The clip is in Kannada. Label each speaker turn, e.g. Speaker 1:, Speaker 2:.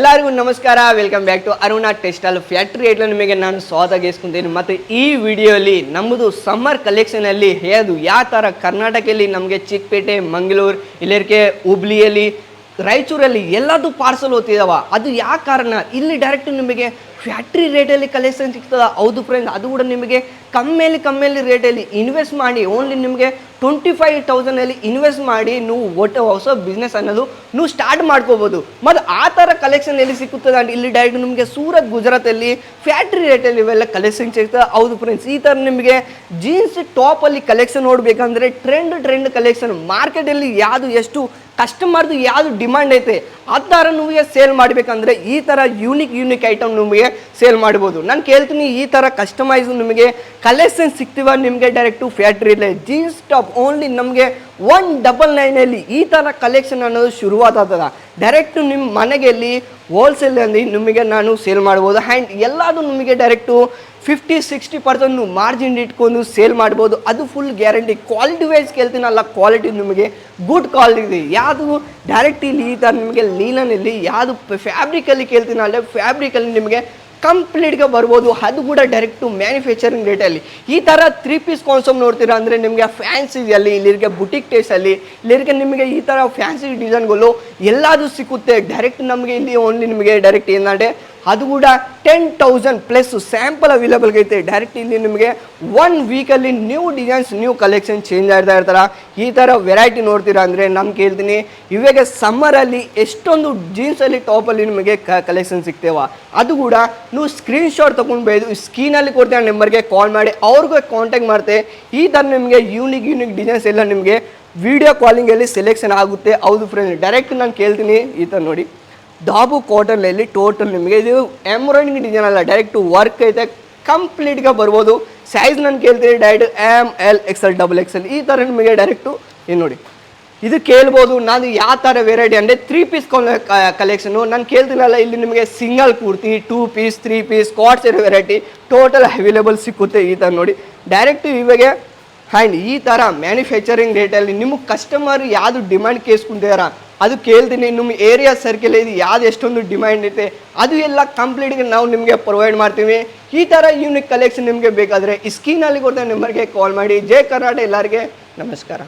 Speaker 1: ಎಲ್ಲರಿಗೂ ನಮಸ್ಕಾರ. Welcome back to Aruna textile factory rate ನಿಮಗೆ ನಾನು ಸ್ವಾಗತಿಸ್ಕೊಂತೀನಿ. ಮತ್ತು ಈ ವಿಡಿಯೋಲಿ ನಮ್ಮದು ಸಮ್ಮರ್ ಕಲೆಕ್ಷನಲ್ಲಿ ಅದು ಯಾವ ಥರ ಕರ್ನಾಟಕದಲ್ಲಿ ನಮಗೆ ಚಿಕ್ಕಪೇಟೆ, ಮಂಗಳೂರು, ಇಲ್ಲರಿಗೆ ಹುಬ್ಳಿಯಲ್ಲಿ, ರಾಯಚೂರಲ್ಲಿ ಎಲ್ಲದೂ ಪಾರ್ಸಲ್ ಹೋಗ್ತಿದಾವ. ಅದು ಯಾವ ಕಾರಣ ಇಲ್ಲಿ ಡೈರೆಕ್ಟ್ ನಿಮಗೆ ಫ್ಯಾಕ್ಟ್ರಿ ರೇಟಲ್ಲಿ ಕಲೆಕ್ಷನ್ ಸಿಗ್ತದೆ. ಹೌದು ಫ್ರೆಂಡ್ಸ್, ಅದು ಕೂಡ ನಿಮಗೆ ಕಮ್ಮಿಯಲ್ಲಿ ರೇಟಲ್ಲಿ ಇನ್ವೆಸ್ಟ್ ಮಾಡಿ ಓನ್ಲಿ ನಿಮಗೆ 25,000 ಇನ್ವೆಸ್ಟ್ ಮಾಡಿ ನೀವು ಒಟ್ಟು ಹೊಸ ಬಿಸ್ನೆಸ್ ಅನ್ನೋದು ನೀವು ಸ್ಟಾರ್ಟ್ ಮಾಡ್ಕೋಬೋದು. ಮತ್ತು ಆ ಥರ ಕಲೆಕ್ಷನ್ ಎಲ್ಲಿ ಸಿಕ್ಕುತ್ತದೆ ಅಂತ ಇಲ್ಲಿ ಡೈರೆಕ್ಟ್ ನಿಮಗೆ ಸೂರತ್, ಗುಜರಾತಲ್ಲಿ ಫ್ಯಾಕ್ಟ್ರಿ ರೇಟಲ್ಲಿ ಇವೆಲ್ಲ ಕಲೆಕ್ಷನ್ ಸಿಗ್ತದೆ. ಹೌದು ಫ್ರೆಂಡ್ಸ್, ಈ ಥರ ನಿಮಗೆ ಜೀನ್ಸ್ ಟಾಪಲ್ಲಿ ಕಲೆಕ್ಷನ್ ನೋಡಬೇಕಂದ್ರೆ ಟ್ರೆಂಡ್ ಕಲೆಕ್ಷನ್ ಮಾರ್ಕೆಟಲ್ಲಿ ಯಾವುದು ಎಷ್ಟು ಕಸ್ಟಮರ್ದು ಯಾವುದು ಡಿಮಾಂಡ್ ಐತೆ ಆ ಥರ ನಿಮಗೆ ಸೇಲ್ ಮಾಡಬೇಕಂದ್ರೆ ಈ ಥರ ಯೂನಿಕ್ ಐಟಮ್ ನಿಮಗೆ ಸೇಲ್ ಮಾಡ್ಬೋದು. ನಾನು ಕೇಳ್ತೀನಿ, ಈ ಥರ ಕಸ್ಟಮೈಸ್ ನಿಮಗೆ ಕಲೆಕ್ಷನ್ ಸಿಗ್ತೀವ ನಿಮಗೆ ಡೈರೆಕ್ಟು ಫ್ಯಾಕ್ಟ್ರಿಲೇ ಜೀನ್ಸ್ ಟಾಪ್ ಓನ್ಲಿ ನಮಗೆ 199 ಈ ಥರ ಕಲೆಕ್ಷನ್ ಅನ್ನೋದು ಶುರುವಾದ ಡೈರೆಕ್ಟು ನಿಮ್ಮ ಮನೆಗೆಲ್ಲಿ ಹೋಲ್ಸೇಲಲ್ಲಿ ನಿಮಗೆ ನಾನು ಸೇಲ್ ಮಾಡ್ಬೋದು. ಆ್ಯಂಡ್ ಎಲ್ಲದು ನಿಮಗೆ ಡೈರೆಕ್ಟು 50-60% ಮಾರ್ಜಿನ್ ಇಟ್ಕೊಂಡು ಸೇಲ್ ಮಾಡ್ಬೋದು. ಅದು ಫುಲ್ ಗ್ಯಾರಂಟಿ. ಕ್ವಾಲಿಟಿ ವೈಸ್ ಕೇಳ್ತೀನಲ್ಲ, ಕ್ವಾಲಿಟಿ ನಿಮಗೆ ಗುಡ್ ಕ್ವಾಲಿಟಿ ಇದೆ. ಯಾವುದು ಡೈರೆಕ್ಟ್ ಇಲ್ಲಿ ಈ ಥರ ನಿಮಗೆ ಲೀನನಲ್ಲಿ ಯಾವುದು ಫ್ಯಾಬ್ರಿಕಲ್ಲಿ ಕೇಳ್ತೀನಲ್ಲ, ಫ್ಯಾಬ್ರಿಕಲ್ಲಿ ನಿಮಗೆ ಕಂಪ್ಲೀಟ್ಗೆ ಬರ್ಬೋದು. ಅದು ಕೂಡ ಡೈರೆಕ್ಟು ಮ್ಯಾನುಫ್ಯಾಕ್ಚರಿಂಗ್ ರೇಟಲ್ಲಿ. ಈ ಥರ 3 ಪೀಸ್ ಕಾನ್ಸೆಪ್ಟ್ ನೋಡ್ತೀರಾ ಅಂದರೆ ನಿಮಗೆ ಫ್ಯಾನ್ಸಿಯಲ್ಲಿ, ಇಲ್ಲಿರಿಗೆ ಬುಟಿಕ್ ಟೇಸ್ಟಲ್ಲಿ, ಇಲ್ಲಿರಿಗೆ ನಿಮಗೆ ಈ ಥರ ಫ್ಯಾನ್ಸಿ ಡಿಸೈನ್ಗಳು ಎಲ್ಲದೂ ಸಿಕ್ಕುತ್ತೆ ಡೈರೆಕ್ಟ್ ನಮಗೆ. ಇಲ್ಲಿ ಓನ್ಲಿ ನಿಮಗೆ ಡೈರೆಕ್ಟ್ ಏನಂದರೆ ಅದು ಕೂಡ 10,000+ ಸ್ಯಾಂಪಲ್ ಅವೈಲೇಬಲ್ ಐತೆ. ಡೈರೆಕ್ಟ್ ಇಲ್ಲಿ ನಿಮಗೆ 1 ವೀಕಲ್ಲಿ new designs, new collection change ಆಗ್ತಾ ಇರ್ತಾರೆ. ಈ ಥರ ವೆರೈಟಿ ನೋಡ್ತೀರಾ ಅಂದರೆ ನಾನು ಕೇಳ್ತೀನಿ, ಇವಾಗ ಸಮ್ಮರಲ್ಲಿ ಎಷ್ಟೊಂದು ಜೀನ್ಸಲ್ಲಿ ಟಾಪಲ್ಲಿ ನಿಮಗೆ ಕಲೆಕ್ಷನ್ ಸಿಗ್ತೇವ. ಅದು ಕೂಡ ನೀವು ಸ್ಕ್ರೀನ್ಶಾಟ್ ತೊಗೊಂಡ್ಬೋದು, ಸ್ಕ್ರೀನಲ್ಲಿ ಕೊಡ್ತೀರ ನಂಬರ್ಗೆ ಕಾಲ್ ಮಾಡಿ ಅವ್ರಿಗೆ ಕಾಂಟ್ಯಾಕ್ಟ್ ಮಾಡ್ತೆ. ಈ ಥರ ನಿಮಗೆ ಯೂನಿಕ್ ಡಿಸೈನ್ಸ್ ಎಲ್ಲ ನಿಮಗೆ ವಿಡಿಯೋ ಕಾಲಿಂಗಲ್ಲಿ ಸೆಲೆಕ್ಷನ್ ಆಗುತ್ತೆ. ಹೌದು ಫ್ರೆಂಡ್ಸ್, ಡೈರೆಕ್ಟ್ ನಾನು ಕೇಳ್ತೀನಿ, ಈ ಥರ ನೋಡಿ ದಾಬು ಕಾಟನ್ನಲ್ಲಿ ಟೋಟಲ್ ನಿಮಗೆ ಇದು ಎಂಬ್ರಾಯ್ಡಿಂಗ್ ಡಿಸೈನ್ ಅಲ್ಲ, ಡೈರೆಕ್ಟ್ ವರ್ಕ್ ಐತೆ, ಕಂಪ್ಲೀಟ್ಗೆ ಬರ್ಬೋದು. ಸೈಜ್ ನಾನು ಕೇಳ್ತೀನಿ ಡೈರೆಕ್ಟ್ ML XL XXL ಈ ಥರ ನಿಮಗೆ ಡೈರೆಕ್ಟು ಏನು ನೋಡಿ ಇದು ಕೇಳ್ಬೋದು. ನಾನು ಯಾವ ಥರ ವೆರೈಟಿ ಅಂದರೆ 3 ಪೀಸ್ ಕಲೆಕ್ಷನು ನಾನು ಕೇಳ್ತೀನಲ್ಲ, ಇಲ್ಲಿ ನಿಮಗೆ single kurti, 2 piece, 3 piece card ಸೇರೋ ವೆರೈಟಿ ಟೋಟಲ್ ಅವೈಲೇಬಲ್ ಸಿಕ್ಕುತ್ತೆ. ಈ ಥರ ನೋಡಿ ಡೈರೆಕ್ಟು ಇವಾಗ ಆ್ಯಂಡ್ ಈ ಥರ ಮ್ಯಾನುಫ್ಯಾಕ್ಚರಿಂಗ್ ರೇಟಲ್ಲಿ ನಿಮಗೆ ಕಸ್ಟಮರ್ ಯಾವುದು ಡಿಮ್ಯಾಂಡ್ ಕೇಳ್ಸ್ಕೊಂತಾರ ಅದು ಕೇಳ್ತೀನಿ. ನಿಮ್ಮ ಏರಿಯಾ ಸರ್ಕಲ್ ಇದು ಯಾವ್ದು ಎಷ್ಟೊಂದು ಡಿಮ್ಯಾಂಡ್ ಐತೆ ಅದು ಎಲ್ಲ ಕಂಪ್ಲೀಟ್ಗೆ ನಾವು ನಿಮಗೆ ಪ್ರೊವೈಡ್ ಮಾಡ್ತೀವಿ. ಈ ಥರ ಯೂನಿಕ್ ಕಲೆಕ್ಷನ್ ನಿಮಗೆ ಬೇಕಾದರೆ ಈ ಸ್ಕ್ರೀನಲ್ಲಿ ಕೊಡ್ತಾ ನಂಬರ್ಗೆ ಕಾಲ್ ಮಾಡಿ. ಜೈ ಕರ್ನಾಟಕ, ಎಲ್ಲರಿಗೆ ನಮಸ್ಕಾರ.